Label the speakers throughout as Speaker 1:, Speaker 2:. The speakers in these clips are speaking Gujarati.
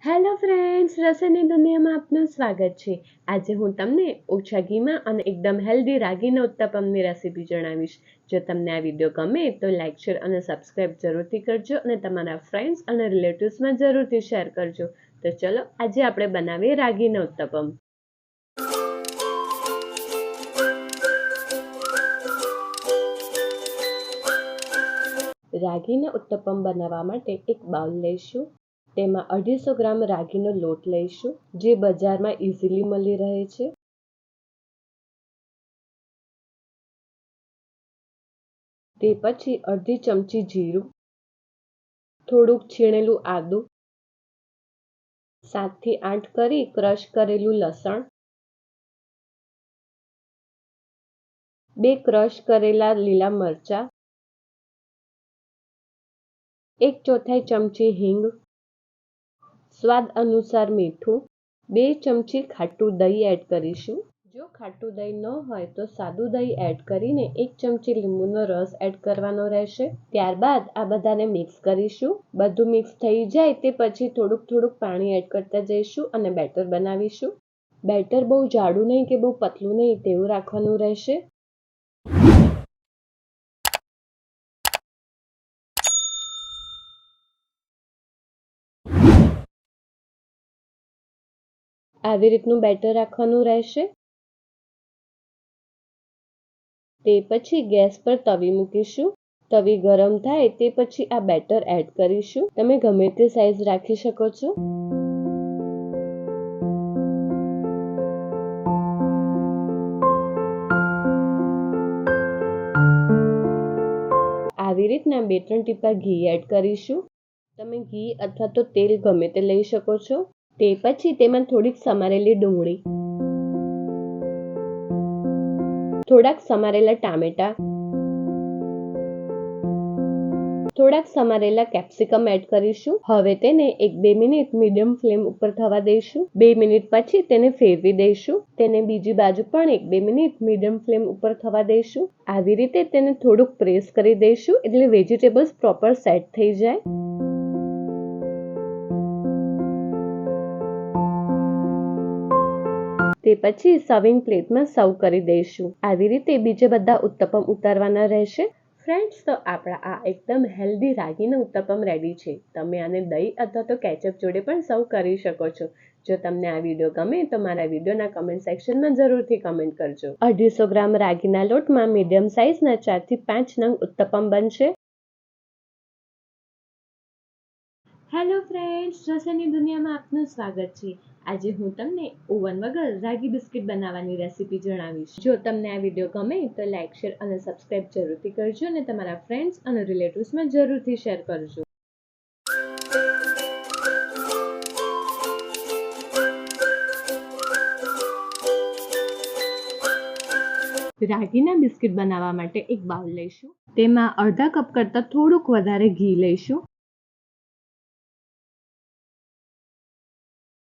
Speaker 1: હેલો ફ્રેન્ડ્સ, રસોઈની દુનિયામાં આપનું સ્વાગત છે. આજે હું તમને ઓછા ઘીમાં અને એકદમ હેલ્ધી રાગીના ઉત્તપમની રેસીપી જણાવીશ. જો તમને આ વિડીયો ગમે તો લાઇક, શેર અને સબસ્ક્રાઇબ જરૂરથી કરજો અને તમારા ફ્રેન્ડ્સ અને રિલેટિવ્સમાં જરૂરથી શેર કરજો. તો ચલો આજે આપણે બનાવીએ રાગીના ઉત્તપમ. રાગીના ઉત્તપમ બનાવવા માટે એક બાઉલ લઈશું. તેમાં 250 ગ્રામ રાગીનો લોટ લઈશું, જે બજારમાં ઇઝીલી મળી રહે છે. તે પછી અડધી ચમચી જીરું, થોડુંક છીણેલું આદું, 7 થી 8 કરી ક્રશ કરેલું લસણ, 2 ક્રશ કરેલા લીલા મરચાં, 1/4 ચમચી હિંગ, સ્વાદ અનુસાર મીઠું, 2 ચમચી ખાટું દહીં એડ કરીશું. જો ખાટું દહીં ન હોય તો સાદું દહીં એડ કરીને 1 ચમચી લીંબુનો રસ એડ કરવાનો રહેશે. ત્યારબાદ આ બધાને મિક્સ કરીશું. બધું મિક્સ થઈ જાય તે પછી થોડુંક પાણી એડ કરતા જઈશું અને બેટર બનાવીશું. બેટર બહુ જાડું નહીં કે બહુ પતલું નહીં તેવું રાખવાનું રહેશે. આવી રીતનું બેટર રાખવાનું રહેશે. તે પછી ગેસ પર તવી મૂકીશું. તવી ગરમ થાય તે પછી આ બેટર એડ કરીશું. તમે ગમે તે સાઈઝ રાખી શકો છો. આવી રીતના 2-3 ટીપા ઘી એડ કરીશું. તમે ઘી અથવા તો તેલ ગમે તે લઈ શકો છો. તે પછી તેમાં થોડીક સમારેલી ડુંગળી, થોડાક સમારેલા ટામેટા, થોડાક સમારેલા કેપ્સિકમ એડ કરીશું. હવે તેને 1-2 મિનિટ મીડિયમ ફ્લેમ ઉપર થવા દઈશું. 2 મિનિટ પછી તેને ફેરવી દઈશું. તેને બીજી બાજુ પણ 1-2 મિનિટ મીડિયમ ફ્લેમ ઉપર થવા દઈશું. આવી રીતે તેને થોડુંક પ્રેસ કરી દઈશું એટલે વેજીટેબલ્સ પ્રોપર સેટ થઈ જાય. તે પછી સર્વિંગ પ્લેટમાં સર્વ કરી દઈશું. આવી રીતે બીજા બધા ઉત્તપમ ઉતારવાના રહેશે. ફ્રેન્ડ્સ, તો આપણા આ એકદમ હેલ્ધી રાગીના ઉત્તપમ રેડી છે. તમે આને દહીં અથવા તો કેચઅપ જોડે પણ સર્વ કરી શકો છો. જો તમને આ વિડીયો ગમે તો મારા વિડીયોના કમેન્ટ સેક્શનમાં જરૂરથી કમેન્ટ કરજો. 250 ગ્રામ રાગીના લોટમાં મીડિયમ સાઇઝના 4 થી 5 નંગ ઉત્તપમ બનશે. હેલો ફ્રેન્ડ્સ, રસોઈની દુનિયામાં આપનું સ્વાગત છે. આજે હું તમને ઓવન વગર રાગી બિસ્કિટ બનાવવાની રેસીપી જણાવીશ. જો તમને આ વિડીયો ગમે તો લાઇક, શેર અને સબસ્ક્રાઇબ જરૂરથી કરજો અને તમારા ફ્રેન્ડ્સ અને રિલેટિવ્સમાં જરૂરથી શેર કરજો. રાગીના બિસ્કિટ બનાવવા માટે એક બાઉલ લઈશું. તેમાં અડધા કપ કરતાં થોડુંક વધારે ઘી લઈશું.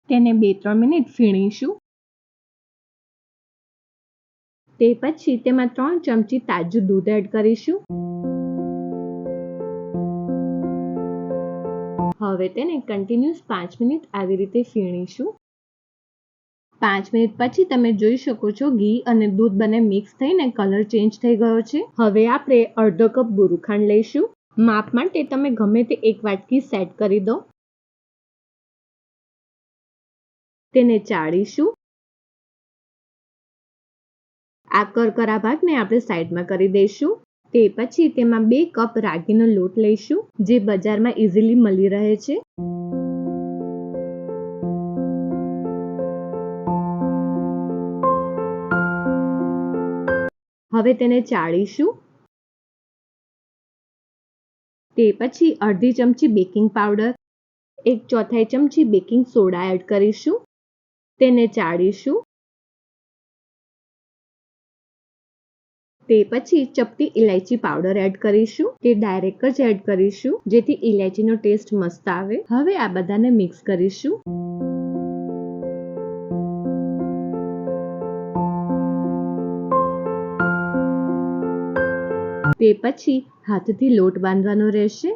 Speaker 1: તેને 2-3 મિનિટ ફીણીશું. તે પછી તેમાં 3 ચમચી તાજું દૂધ એડ કરીશું. હવે તેને કન્ટિન્યુઅસ 5 મિનિટ આવી રીતે ફીણીશું. 5 મિનિટ પછી તમે જોઈ શકો છો ઘી અને દૂધ બંને મિક્સ થઈને કલર ચેન્જ થઈ ગયો છે. હવે આપણે અડધો કપ બુરું ખાંડ લઈશું. માપ માટે તમે ગમે તે એક વાટકી સેટ કરી દો. તેને ચાળીશું. આ કરકરા ભાગને આપણે સાઈડમાં કરી દઈશું. તે પછી તેમાં 2 કપ રાગીનો લોટ લઈશું, જે બજારમાં ઇઝીલી મળી રહે છે. હવે તેને ચાળીશું. તે પછી અડધી ચમચી બેકિંગ પાવડર, 1/4 ચમચી બેકિંગ સોડા એડ કરીશું. તેને ચાળીશું. તે પછી ચપટી ઇલાયચી પાવડર એડ કરીશું. તે ડાયરેક્ટ જ એડ કરીશું જેથી ઇલાયચીનો ટેસ્ટ મસ્ત આવે. હવે આ બધાને મિક્સ કરીશું. તે પછી હાથથી લોટ બાંધવાનો રહેશે.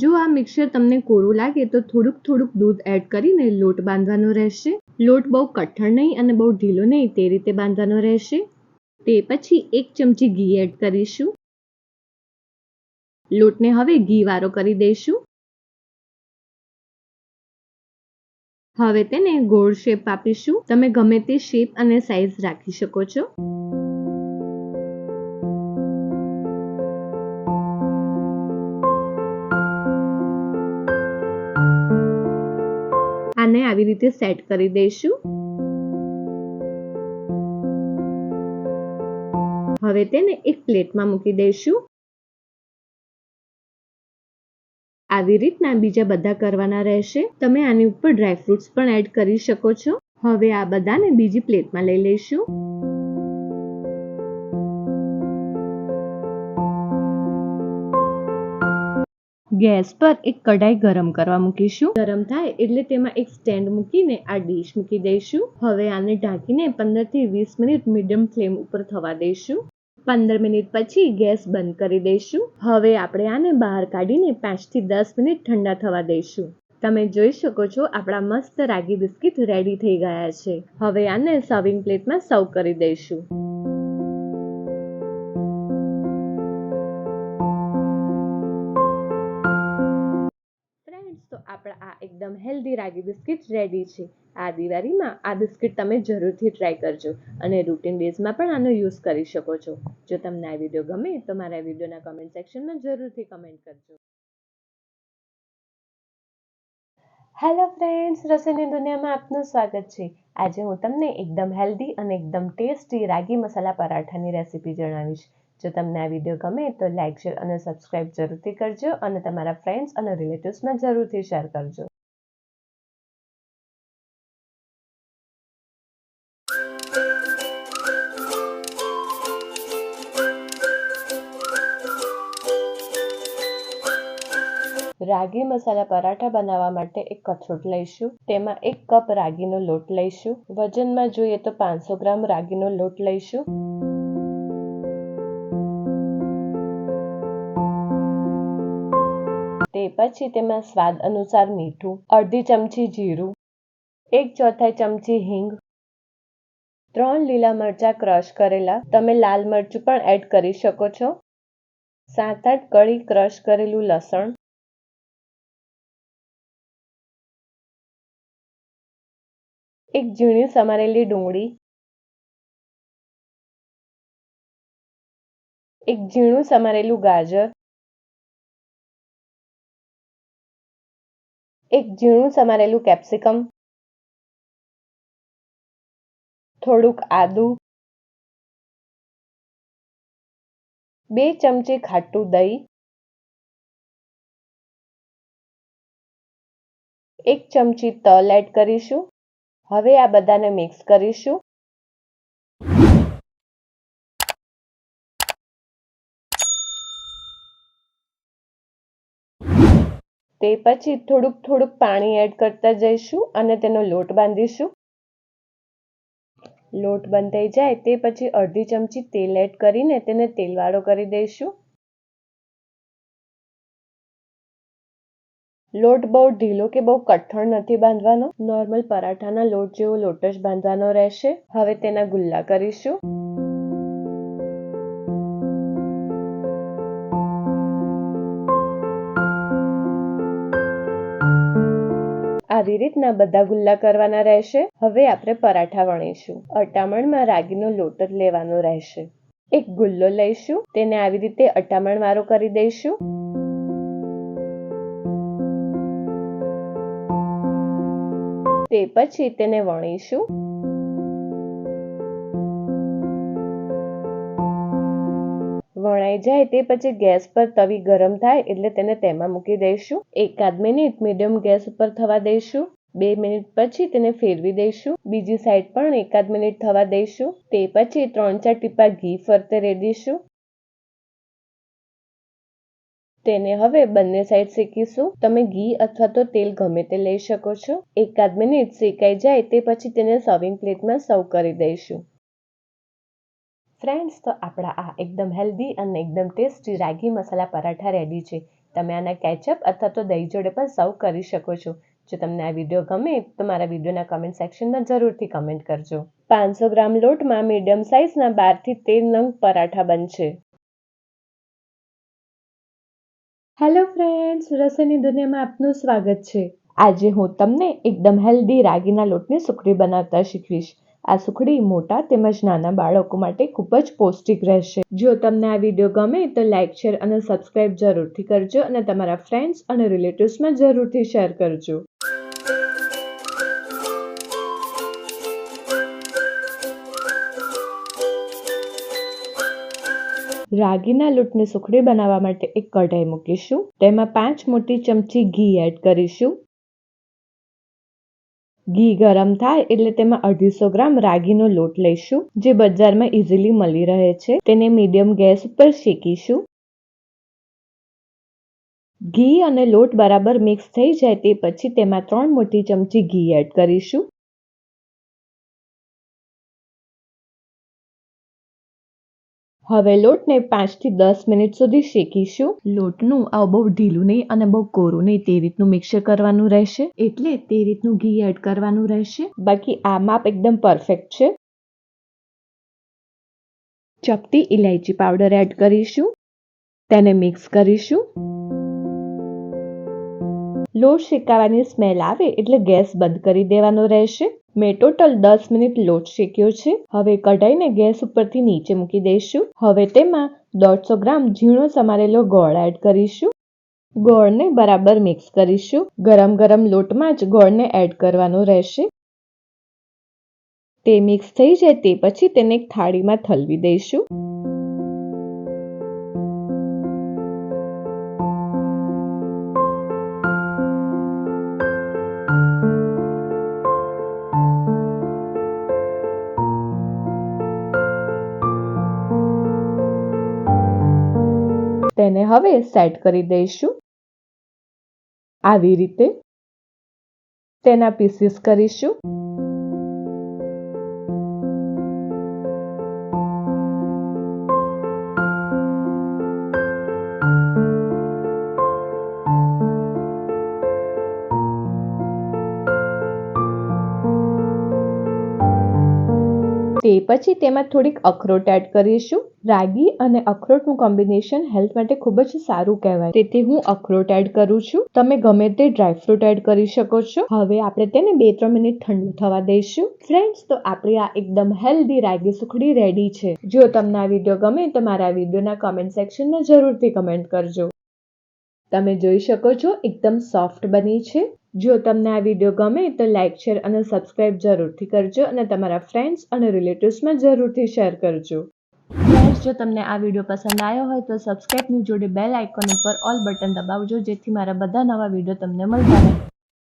Speaker 1: જો આ મિક્સર તમને કોરું લાગે તો થોડુંક દૂધ એડ કરીને લોટ બાંધવાનો રહેશે. લોટ બહુ કઠણ નહીં અને બહુ ઢીલો નહીં તે રીતે બાંધવાનો રહેશે. તે પછી 1 ચમચી ઘી એડ કરીશું. લોટને હવે ઘી વાળો કરી દઈશું. હવે તેને ગોળ શેપ આપીશું. તમે ગમે તે શેપ અને સાઈઝ રાખી શકો છો. આને આવી રીતે સેટ કરી દઈશું. હવે તેને એક પ્લેટમાં મૂકી દઈશું. આવી રીતના બીજા બધા કરવાના રહેશે. તમે આની ઉપર ડ્રાયફ્રૂટ્સ પણ એડ કરી શકો છો. હવે આ બધાને બીજી પ્લેટમાં લઈ લઈશું. ગેસ પર એક કઢાઈ ગરમ કરવા મૂકીશું. ગરમ થાય એટલે તેમાં એક સ્ટેન્ડ મૂકીને આ ડીશ મૂકી દઈશું. હવે આને ઢાંકીને 15 થી 20 મિનિટ મીડિયમ ફ્લેમ ઉપર થવા દઈશું. 15 મિનિટ પછી ગેસ બંધ કરી દઈશું. હવે આપણે આને બહાર કાઢીને 5 થી 10 મિનિટ ઠંડા થવા દઈશું. તમે જોઈ શકો છો આપણા મસ્ત રાગી બિસ્કિટ રેડી થઈ ગયા છે. હવે આને સર્વિંગ પ્લેટમાં સર્વ કરી દઈશું. તો આપણા આ એકદમ હેલ્ધી રાગી બિસ્કિટ રેડી છે. આ દિવાળીમાં આ બિસ્કિટ તમે જરૂરથી ટ્રાય કરજો અને રૂટીન ડેઝમાં પણ આનો યુઝ કરી શકો છો. જો તમને આ વિડીયો ગમે તો મારા વિડીયોના કમેન્ટ સેક્શનમાં જરૂરથી કમેન્ટ કરજો. હેલો ફ્રેન્ડ્સ, રસોઈની દુનિયામાં આપનું સ્વાગત છે. આજે હું તમને એકદમ હેલ્ધી અને એકદમ ટેસ્ટી રાગી મસાલા પરાઠાની રેસીપી જણાવીશ. જો તમને આ વિડીયો ગમે તો લાઇક, શેર અને સબસ્ક્રાઇબ જરૂરથી કરજો અને તમારા ફ્રેન્ડ્સ અને રિલેટિવ્સમાં જરૂરથી શેર કરજો. રાગી મસાલા પરાઠા બનાવવા માટે એક કથરોટ લઈશું. તેમાં 1 કપ રાગીનો લોટ લઈશું. વજનમાં જોઈએ તો 500 ગ્રામ રાગીનો લોટ લઈશું. તે પછી તેમાં સ્વાદ અનુસાર મીઠું, અડધી ચમચી જીરું, 1/4 ચમચી હિંગ, 3 લીલા મરચાં ક્રશ કરેલા, તમે લાલ મરચું પણ એડ કરી શકો છો, 7-8 કળી ક્રશ કરેલું લસણ, એક ઝીણી સમારેલી ડુંગળી, એક ઝીણું સમારેલું ગાજર, એક ઝીણું સમારેલું કેપ્સિકમ, થોડુંક આદુ, 2 ચમચી ખાટું દહીં, 1 ચમચી તલ એડ કરીશું. હવે આ બધાને મિક્સ કરીશું. તે પછી થોડુંક પાણી એડ કરતા જઈશું અને તેનો લોટ બાંધીશું. લોટ બંધાઈ જાય તે પછી અડધી ચમચી તેલ એડ કરીને તેને તેલવાળો કરી દઈશું. લોટ બહુ ઢીલો કે બહુ કઠણ નથી બાંધવાનો. નોર્મલ પરાઠાના લોટ જેવો લોટ જ બાંધવાનો રહેશે. હવે તેના ગુલ્લા કરીશું. આવી રીતના બધા ગુલ્લા કરવાના રહેશે. હવે આપણે પરાઠા વણીશું. અટામણમાં રાગીનો લોટ જ લેવાનો રહેશે. એક ગુલ્લો લઈશું. તેને આવી રીતે અટામણ વાળો કરી દઈશું. તે પછી તેને વણીશું. વણાઈ જાય તે પછી ગેસ પર તવી ગરમ થાય એટલે તેને તેમાં મૂકી દઈશું. 1-8 મિનિટ મીડિયમ ગેસ ઉપર થવા દઈશું. 2 મિનિટ પછી તેને ફેરવી દઈશું. બીજી સાઈડ પણ 1-8 મિનિટ થવા દઈશું. તે પછી 3-4 ટીપા ઘી ફરતે રેડીશું. તેને હવે બંને સાઈડ શેકીશું. તમે ઘી અથવા તો તેલ ગમે તે લઈ શકો છો. 1-8 મિનિટ શેકાઈ જાય તે પછી તેને સર્વિંગ પ્લેટમાં સર્વ કરી દઈશું. ફ્રેન્ડ્સ, તો આપણા આ એકદમ હેલ્ધી અને એકદમ ટેસ્ટી રાગી મસાલા પરાઠા રેડી છે. તમે આના કેચઅપ અથવા તો દહીં જોડે પણ સર્વ કરી શકો છો. જો તમને આ વિડીયો ગમે તો મારા વિડીયોના કમેન્ટ સેક્શનમાં જરૂરથી કમેન્ટ કરજો. 500 ગ્રામ લોટમાં મીડિયમ સાઇઝના 12 થી 13 નંગ પરાઠા બનશે. હેલો ફ્રેન્ડ્સ, રસોઈની દુનિયામાં આપનું સ્વાગત છે. આજે હું તમને એકદમ હેલ્ધી રાગીના લોટની સુખડી બનાવતા શીખવીશ. આ સુખડી મોટા તેમજ નાના બાળકો માટે ખૂબ જ પૌષ્ટિક રહેશે. જો તમને આ વિડીયો ગમે તો લાઇક, શેર અને સબસ્ક્રાઇબ જરૂરથી કરજો અને તમારા ફ્રેન્ડ્સ અને રિલેટિવ્સમાં જરૂરથી શેર કરજો. રાગીના લોટની સુખડી બનાવવા માટે એક કઢાઈ મૂકીશું. તેમાં 5 મોટી ચમચી ઘી એડ કરીશું. ઘી ગરમ થાય એટલે તેમાં 250 ગ્રામ રાગીનો લોટ લઈશું, જે બજારમાં ઇઝીલી મળી રહે છે. તેને મીડિયમ ગેસ ઉપર શેકીશું. ઘી અને લોટ બરાબર મિક્સ થઈ જાય તે પછી તેમાં 3 મોટી ચમચી ઘી એડ કરીશું. હવે લોટને 5 થી 10 મિનિટ સુધી શેકીશું. લોટનું બહુ ઢીલું નહીં અને બહુ કોરું નહીં તે રીતનું મિક્સર કરવાનું રહેશે, એટલે તે રીતનું ઘી એડ કરવાનું રહેશે. બાકી આ માપ એકદમ પરફેક્ટ છે. ચપટી ઇલાયચી પાવડર એડ કરીશું. તેને મિક્સ કરીશું. લોટ શેકાવાની સ્મેલ આવે એટલે ગેસ બંધ કરી દેવાનો રહેશે. મેં ટોટલ 10 મિનિટ લોટ શેક્યો છે. હવે કઢાઈને ગેસ ઉપરથી નીચે મૂકી દઈશું. હવે તેમાં 150 ગ્રામ ઝીણો સમારેલો ગોળ એડ કરીશું. ગોળને બરાબર મિક્સ કરીશું. ગરમ ગરમ લોટમાં જ ગોળને એડ કરવાનો રહેશે. તે મિક્સ થઈ જાય તે પછી તેને એક થાળીમાં ઠલવી દઈશું. તેને હવે સેટ કરી દઈશું. આવી રીતે તેના પીસીસ કરીશું. તે પછી તેમાં થોડીક અખરોટ એડ કરીશું. રાગી અને અખરોટનું કોમ્બિનેશન હેલ્થ માટે ખૂબ જ સારું કહેવાય, તેથી હું અખરોટ એડ કરું છું. તમે ગમે તે ડ્રાયફ્રૂટ એડ કરી શકો છો. હવે આપણે તેને 2-3 મિનિટ ઠંડુ થવા દઈશું. ફ્રેન્ડ્સ, તો આપણી આ એકદમ હેલ્ધી રાગી સુખડી રેડી છે. જો તમને આ વિડીયો ગમે તો મારા વિડીયોના કમેન્ટ સેક્શનમાં જરૂરથી કમેન્ટ કરજો. તમે જોઈ શકો છો એકદમ સોફ્ટ બની છે. જો તમને આ વિડીયો ગમે તો લાઇક, શેર અને સબસ્ક્રાઇબ જરૂરથી કરજો અને તમારા ફ્રેન્ડ્સ અને રિલેટિવ્સમાં જરૂરથી શેર કરજો. ફ્રેન્ડ્સ, જો તમને આ વિડીયો પસંદ આવ્યો હોય તો સબસ્ક્રાઇબની જોડે બેલ આઇકોન ઉપર ઓલ બટન દબાવજો, જેથી મારા બધા નવા વિડીયો તમને મળતા રહે.